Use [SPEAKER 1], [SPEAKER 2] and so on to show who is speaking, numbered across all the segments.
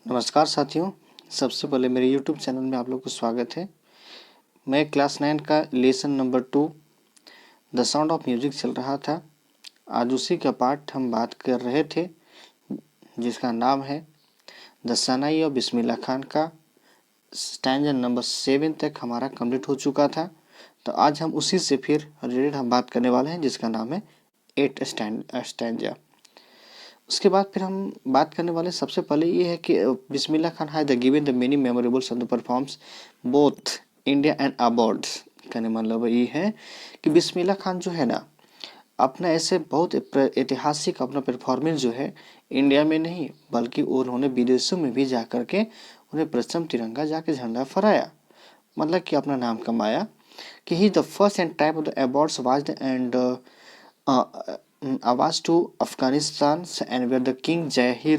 [SPEAKER 1] नमस्कार साथियों। सबसे पहले मेरे YouTube चैनल में आप लोग को स्वागत है। मैं क्लास 9 का lesson number 2 the sound of music चल रहा था। आज उसी का पार्ट हम बात कर रहे थे जिसका नाम है द सनाई और बिस्मिल्लाह खान का। स्टैंजा नंबर 7 तक हमारा कंप्लीट हो चुका था। तो आज हम उसी से फिर रिलेटेड हम बात करने वाले हैं जिसका नाम है 8 स्टैंजा। उसके बाद फिर हम बात करने वाले सबसे पहले ये है कि Bismillah Khan has given the many memorables of the performs both India and abroad. कहने मतलब ये है कि बिस्मिल्लाह खान जो है ना, अपना ऐसे बहुत ऐतिहासिक अपना परफॉर्मेंस जो है इंडिया में नहीं बल्कि उन्होंने विदेशों में भी जा कर के उन्हें परचम तिरंगा जाके झंडा फहराया, मतलब कि अपना नाम कमाया। कि he the first and type of the awards was and Awas to Afghanistan and where the King Jahir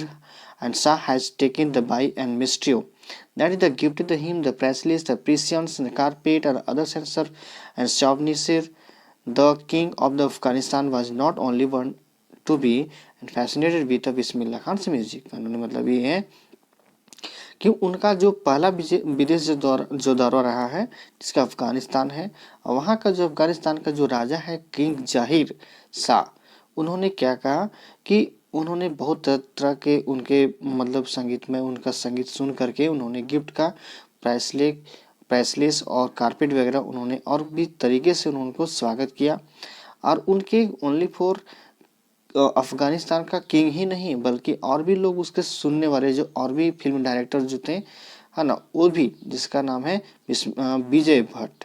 [SPEAKER 1] and Shah has taken the by and mistrew. That is the gifted him the priceless, the precious, the carpet and other censor and souvenir. The king of the Afghanistan was not only one to be and fascinated with the Bismillah Khan's music. मतलब ये है कि उनका जो पहला विदेश जो दौरा रहा है जिसका अफगानिस्तान है, वहाँ का जो अफगानिस्तान का जो राजा है किंग जाहिर शाह, उन्होंने क्या कहा कि उन्होंने बहुत तरह के उनके मतलब संगीत में उनका संगीत सुन करके उन्होंने गिफ्ट का प्राइसलेस और कारपेट वगैरह उन्होंने और भी तरीके से उनको स्वागत किया। और उनके ओनली फॉर अफगानिस्तान का किंग ही नहीं बल्कि और भी लोग उसके सुनने वाले जो और भी फिल्म डायरेक्टर जो थे है ना, वो भी जिसका नाम है विजय भट्ट,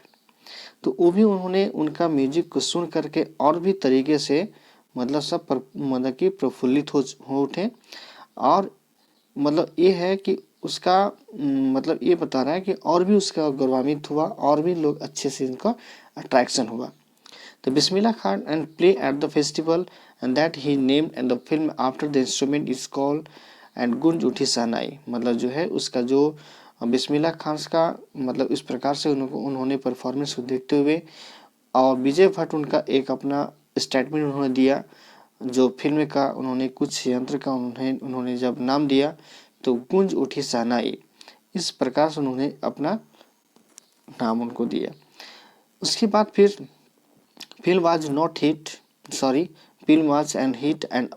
[SPEAKER 1] तो वो भी उन्होंने उनका म्यूजिक को सुन करके और भी तरीके से मतलब सब मतलब कि प्रफुल्लित हो उठे। और मतलब ये है कि उसका मतलब ये बता रहा है कि और भी उसका गौरवान्वित हुआ और भी लोग अच्छे से इनका अट्रैक्शन हुआ। The Bismillah Khan and play at the festival and that he named and the film after the instrument is called and गुंज उठी सहनाई। मतलब जो है उसका जो बिस्मिल्लाह खान का मतलब इस प्रकार से उन्होंने परफॉर्मेंस को देखते हुए और विजय भट्ट उनका एक अपना स्टेटमेंट उन्होंने दिया जो फिल्म का उन्होंने कुछ यंत्र का उन्होंने जब नाम दिया तो गुंज उठी सहनाई, इस प्रकार से उन्होंने अपना नाम उनको दिया। उसके बाद फिर film was not hit sorry film was an hit and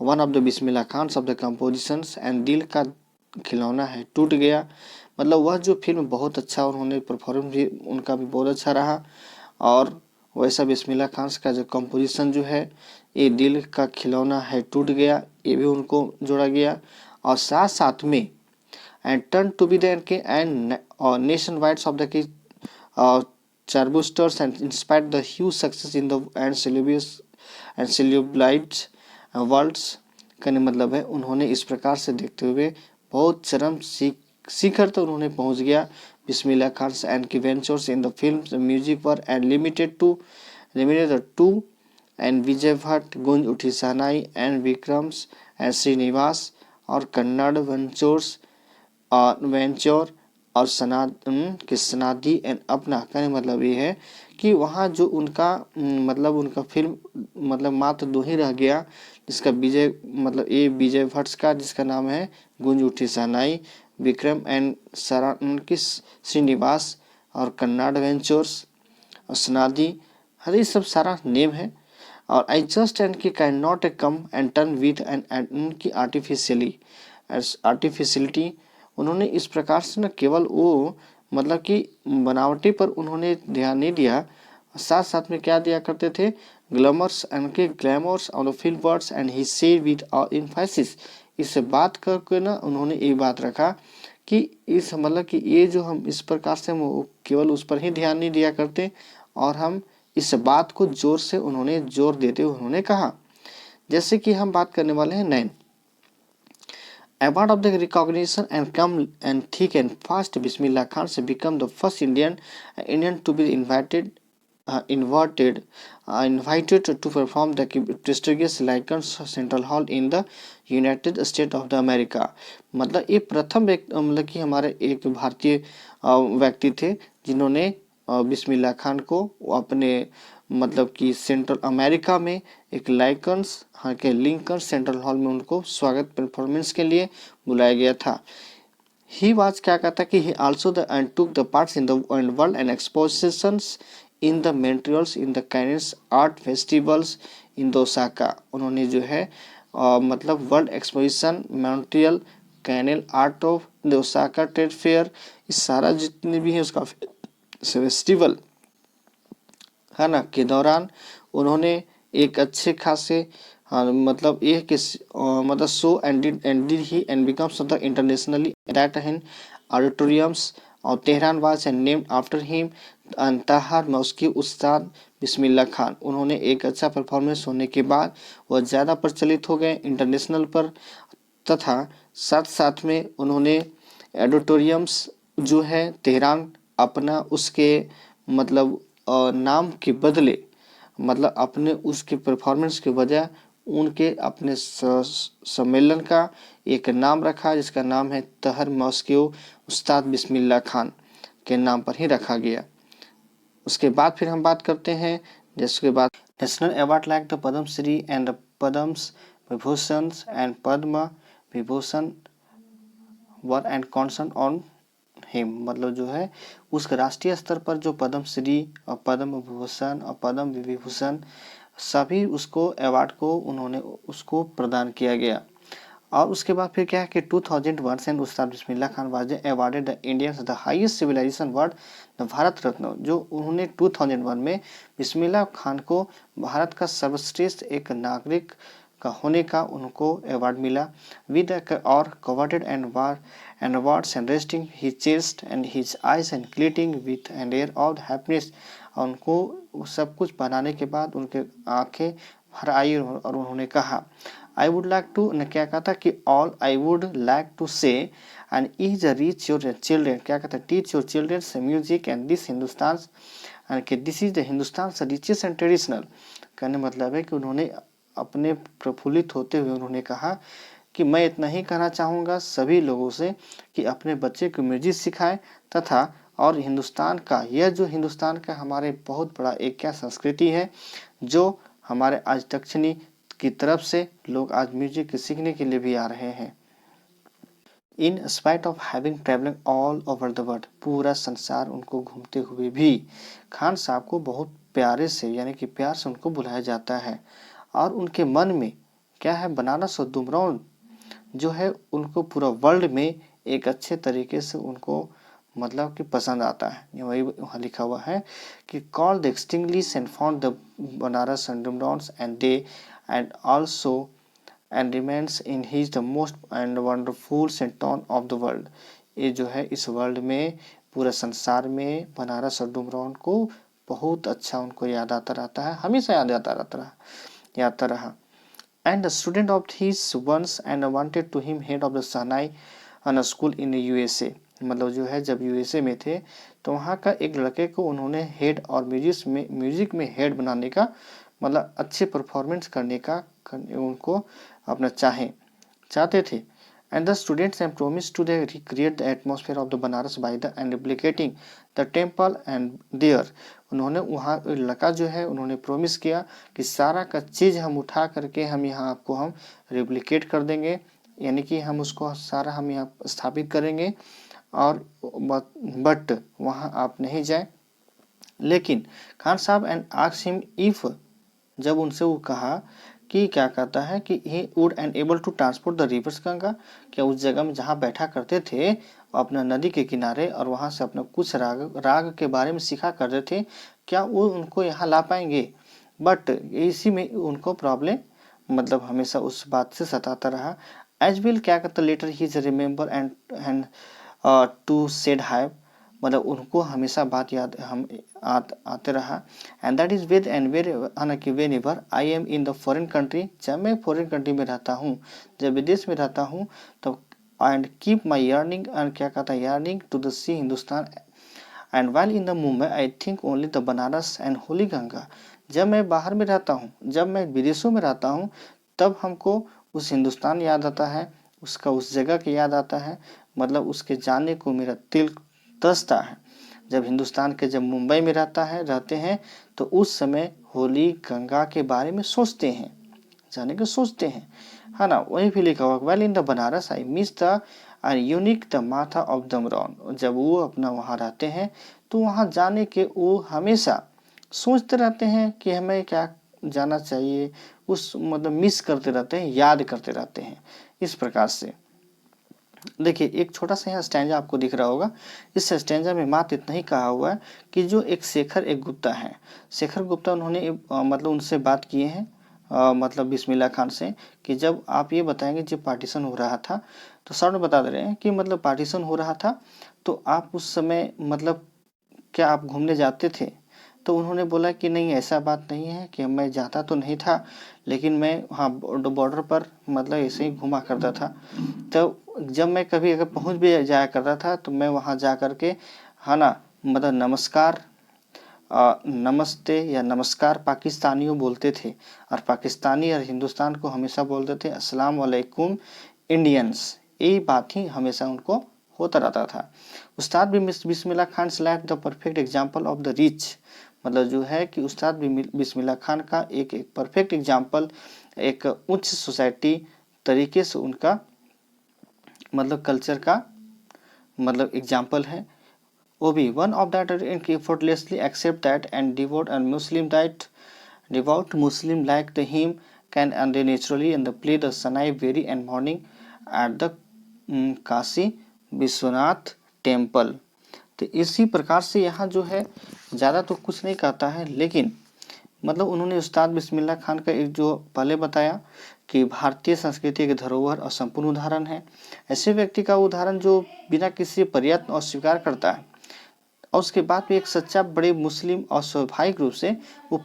[SPEAKER 1] one of the Bismillah Khan of the compositions and दिल का खिलौना है टूट गया। मतलब वह जो फिल्म बहुत अच्छा उन्होंने परफॉर्मेंस भी उनका भी बहुत अच्छा रहा। और वैसा बिस्मिल्लाह खान का जो कंपोजिशन जो है ये दिल का खिलौना है टूट गया, ये भी उनको जोड़ा गया। और साथ साथ में and turn to be the and nationwide of the Charboosters and inspired the huge success in the and celebrated worlds। कहने मतलब है उन्होंने इस प्रकार से देखते हुए बहुत चरम शिखर तो उन्होंने पहुंच गया। बिस्मिल्लाह खान एंड की ventures in the film music were and limited to and Vijay Bhatt Goonj Uthi Shehnai and Vikrams and Srinivas और कन्नड़ वेंचर और सनादी एंड अपना। कहने मतलब ये है कि वहाँ जो उनका मतलब उनका फिल्म मतलब मात्र 2 ही रह गया जिसका विजय मतलब ये विजय भट्ट का जिसका नाम है गुंज उठी सहनाई, विक्रम एंड श्रीनिवास और कन्नाड वेंचर्स और सनादी, हर ये सब सारा नेम है। और आई जस्ट एंड की can not come and turn with and उनकी आर्टिफिशियलिटी। उन्होंने इस प्रकार से न केवल वो मतलब कि बनावटी पर उन्होंने ध्यान नहीं दिया, साथ साथ में क्या दिया करते थे glamorous on the film words and he said with emphasis. इससे बात करके ना उन्होंने ये बात रखा कि इस मतलब कि ये जो हम इस प्रकार से हम केवल उस पर ही ध्यान नहीं दिया करते और हम इस बात को जोर से उन्होंने जोर देते हुए उन्होंने कहा। जैसे कि हम बात करने वाले हैं 9 Award of the recognition and come and thick and fast. Bismillah Khan has become the first Indian to be invited to perform the prestigious Lycans Central Hall in the United States of the America। मतलब ये प्रथम मतलब कि हमारे एक भारतीय व्यक्ति थे जिन्होंने बिस्मिल्लाह खान को अपने मतलब कि सेंट्रल अमेरिका में एक लाइकन्स हाँ के लिंकन सेंट्रल हॉल में उनको स्वागत परफॉर्मेंस के लिए बुलाया गया था। ही वाज क्या कहता कि he also the and took the parts in the world and expositions in the Montreals in the Cannes art festivals in the Osaka. उन्होंने जो है मतलब world exposition Montreal Cannes art of the Osaka trade fair, इस सारा जितने भी है उसका फेस्टिवल है ना के दौरान उन्होंने एक अच्छे खासे हाँ मतलब ये कि मतलब so ended he and becomes the internationally that in auditoriums और Tehran was and named after him अंतहार मौसकी उस्ताद बिस्मिल्लाह खान। उन्होंने एक अच्छा परफॉर्मेंस होने के बाद वह ज़्यादा प्रचलित हो गए इंटरनेशनल पर, तथा साथ साथ में उन्होंने ऑडिटोरियम्स जो है तेहरान अपना उसके मतलब नाम के बदले मतलब अपने उसके परफॉर्मेंस के बजाय उनके अपने सम्मेलन का एक नाम रखा जिसका नाम है तहर मॉस्को उस्ताद बिस्मिल्लाह खान के नाम पर ही रखा गया। उसके बाद फिर हम बात करते हैं जिसके बाद national award like the Padma Shri and the Padma Vibhushan and Padma Vibhushan were and कॉन्सन on him. मतलब जो है उस राष्ट्रीय स्तर पर जो पद्म श्री और पद्म विभूषण और पद्म विभूषण सभी उसको अवार्ड को उन्होंने उसको प्रदान किया गया। और उसके बाद फिर क्या है कि 2001 and Ustad Bismillah Khan was awarded the Indians the highest civilization award the Bharat Ratna, जो उन्होंने 2001 में बिस्मिल्लाह खान को भारत का सर्वश्रेष्ठ एक नागरिक का होने का उनको अवार्ड मिला। विद और coveted and awards and resting his chest and his eyes and glittering with and air of happiness. उनको सब कुछ बनाने के बाद उनके आंखें भर आई और उन्होंने कहा आई वुड लाइक टू ने क्या कहा था कि all I would like to say and is reach your children, क्या कहता है teach your children music and this Hindustan and कि this is the Hindustan richest and traditional. कहने मतलब है कि उन्होंने अपने प्रफुल्लित होते हुए उन्होंने कहा कि मैं इतना ही कहना चाहूँगा सभी लोगों से कि अपने बच्चे को म्यूजिक सिखाएं तथा और हिंदुस्तान का यह जो हिंदुस्तान का हमारे बहुत बड़ा एक क्या संस्कृति है जो हमारे आज दक्षिणी की तरफ से लोग आज म्यूजिक सीखने के लिए भी आ रहे हैं। In spite of having travelling all over the world, पूरा संसार उनको घूमते हुए भी खान साहब को बहुत प्यारे से यानी कि प्यार से उनको बुलाया जाता है। और उनके मन में क्या है बनारस और दुमरौन जो है उनको पूरा वर्ल्ड में एक अच्छे तरीके से उनको मतलब कि पसंद आता है। वही वहाँ लिखा हुआ है कि call the extinguish and found the Banaras and Dumraons and they and also and remains in his the most and wonderful सेंटोन ऑफ द वर्ल्ड। ये जो है इस वर्ल्ड में पूरे संसार में बनारस और डुमरौन को बहुत अच्छा उनको याद आता रहता है, हमेशा याद रहा। And the student of his once and wanted to him head of the Sanai school in USA। मतलब जो है जब USA में थे तो वहाँ का एक लड़के को उन्होंने हेड और म्यूजिक में हेड बनाने का मतलब अच्छे परफॉर्मेंस करने का उनको अपना चाहते थे। And the students and promised to recreate the atmosphere of the Banaras by the and replicating the temple and there। उन्होंने वहाँ लड़का जो है उन्होंने प्रोमिस किया कि सारा का चीज़ हम उठा करके हम यहाँ आपको हम रेप्लिकेट कर देंगे, यानी कि हम उसको सारा हम यहाँ स्थापित करेंगे और बट वहाँ आप नहीं जाए। लेकिन खान साहब एंड आस्क्ड हिम इफ, जब उनसे वो कहा कि क्या कहता है कि he would and able to transport the rivers Ganga, क्या उस जगह में जहाँ बैठा करते थे अपना नदी के किनारे और वहाँ से अपना कुछ राग के बारे में सीखा करते थे, क्या वो उनको यहाँ ला पाएंगे। बट इसी में उनको प्रॉब्लम मतलब हमेशा उस बात से सताता रहा। एज विल क्या कहता later he remember and to said have, मतलब उनको हमेशा बात याद हम आते रहा। And that is with and whenever I am in the foreign country, जब मैं फॉरेन कंट्री में रहता हूँ जब विदेश में रहता हूँ तो and keep my yearning and क्या कहता है yearning to the see Hindustan and while in the Mumbai I think only the Banaras and holy Ganga. जब मैं बाहर में रहता हूँ जब मैं विदेशों में रहता हूँ तब हमको उस हिंदुस्तान याद आता है, उसका उस जगह की याद आता है, मतलब उसके जाने को मेरा दिल तरसता है। जब हिंदुस्तान के जब मुंबई में रहते हैं तो उस समय होली गंगा के बारे में सोचते हैं, जाने के सोचते हैं, है ना। वहीं भी लिखा हुआ well in the Banaras I miss the unique the माथा ऑफ दमरौन। जब वो अपना वहाँ रहते हैं तो वहाँ जाने के वो हमेशा सोचते रहते हैं कि हमें क्या जाना चाहिए, उस मतलब मिस करते रहते हैं, याद करते रहते हैं। इस प्रकार से देखिए एक छोटा सा यहाँ स्टैंजा आपको दिख रहा होगा। इस स्टैंजा में मात्र इतना ही कहा हुआ है कि जो एक शेखर गुप्ता है, शेखर गुप्ता उन्होंने मतलब उनसे बात किए हैं मतलब बिस्मिल्लाह खान से कि जब आप ये बताएंगे जब पार्टीशन हो रहा था, तो सर ने बता दे रहे हैं कि मतलब पार्टीशन हो रहा था तो आप उस समय मतलब क्या आप घूमने जाते थे। तो उन्होंने बोला कि नहीं ऐसा बात नहीं है कि मैं जाता तो नहीं था, लेकिन मैं हाँ बॉर्डर पर मतलब ऐसे ही घूमा करता था। तो जब मैं कभी अगर पहुंच भी जाया करता था तो मैं वहां जा कर के है ना मतलब नमस्कार नमस्ते या नमस्कार पाकिस्तानियों बोलते थे, और पाकिस्तानी और हिंदुस्तान को हमेशा बोलते थे अस्सलाम वालेकुम इंडियंस। यही बात ही हमेशा उनको होता रहता था। Ustad Bismillah Khan life the perfect example of the rich, मतलब जो है कि उस्ताद बिस्मिल्लाह खान का एक परफेक्ट एग्जाम्पल, एक उच्च सोसाइटी तरीके से उनका मतलब कल्चर का मतलब एग्जाम्पल है। वो भी one of that effortlessly accept that and devout Muslim like the him can and they naturally and the play the Sanai very and morning at the Kashi Vishwanath temple. तो इसी प्रकार से यहाँ जो है ज़्यादा तो कुछ नहीं कहता है, लेकिन मतलब उन्होंने उस्ताद बिस्मिल्लाह खान का एक जो पहले बताया कि भारतीय संस्कृति के धरोहर और संपूर्ण उदाहरण है, ऐसे व्यक्ति का उदाहरण जो बिना किसी प्रयत्न और स्वीकार करता है, और उसके बाद भी एक सच्चा बड़े मुस्लिम और स्वाभाविक रूप से वो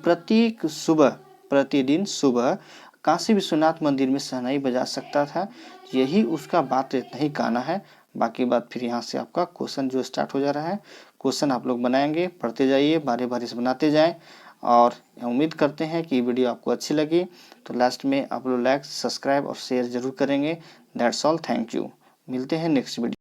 [SPEAKER 1] प्रतिदिन सुबह काशी विश्वनाथ मंदिर में शहनाई बजा सकता था। यही उसका बात इतना ही कहना है। बाकी बात फिर यहाँ से आपका क्वेश्चन जो स्टार्ट हो जा रहा है, क्वेश्चन आप लोग बनाएंगे, पढ़ते जाइए, बारी बारी से बनाते जाएं, और उम्मीद करते हैं कि वीडियो आपको अच्छी लगी। तो लास्ट में आप लोग लाइक सब्सक्राइब और शेयर जरूर करेंगे। That's all, thank you. मिलते हैं नेक्स्ट वीडियो।